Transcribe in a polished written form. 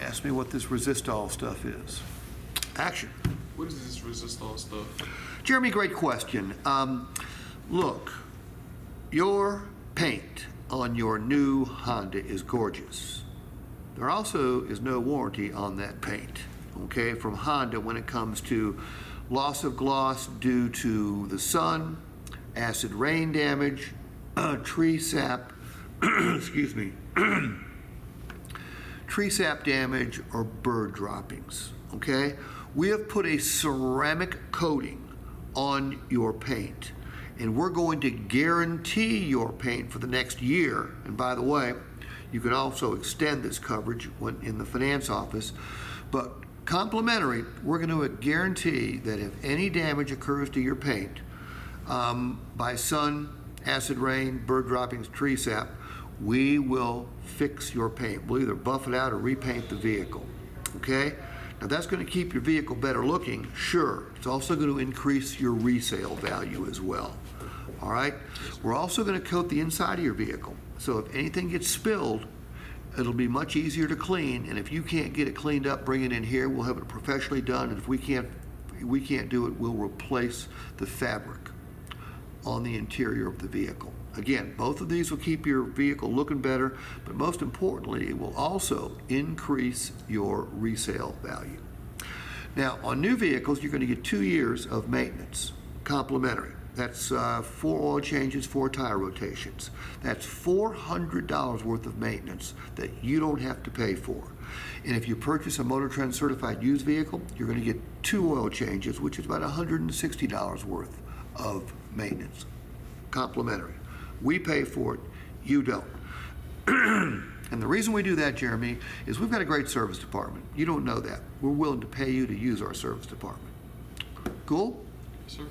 Ask me what this Resistall stuff is. Action. What is this Resistall stuff? Jeremy, great question. Look, your paint on your new Honda is gorgeous. There also is no warranty on that paint, okay, from Honda when it comes to loss of gloss due to the sun, acid rain damage, tree sap, excuse me, tree sap damage, or bird droppings, okay? We have put a ceramic coating on your paint, and we're going to guarantee your paint for the next year. And by the way, you can also extend this coverage when in the finance office, but complimentary, we're going to guarantee that if any damage occurs to your paint by sun, acid rain, bird droppings, tree sap, we will fix your paint. We'll either buff it out or repaint the vehicle, okay? Now that's going to keep your vehicle better looking, sure. It's also going to increase your resale value as well, all right? We're also going to coat the inside of your vehicle. So if anything gets spilled, it'll be much easier to clean, and if you can't get it cleaned up, bring it in here. We'll have it professionally done, and if we can't do it, we'll replace the fabric on the interior of the vehicle. Again, both of these will keep your vehicle looking better, but most importantly, it will also increase your resale value. Now, on new vehicles, you're going to get 2 years of maintenance, complimentary. That's 4 oil changes, 4 tire rotations. That's $400 worth of maintenance that you don't have to pay for. And if you purchase a Motor Trend certified used vehicle, you're going to get 2 oil changes, which is about $160 worth of maintenance, complimentary. We pay for it, you don't. And the reason we do that, Jeremy, is we've got a great service department. You don't know that. We're willing to pay you to use our service department. Cool? Yes, sir.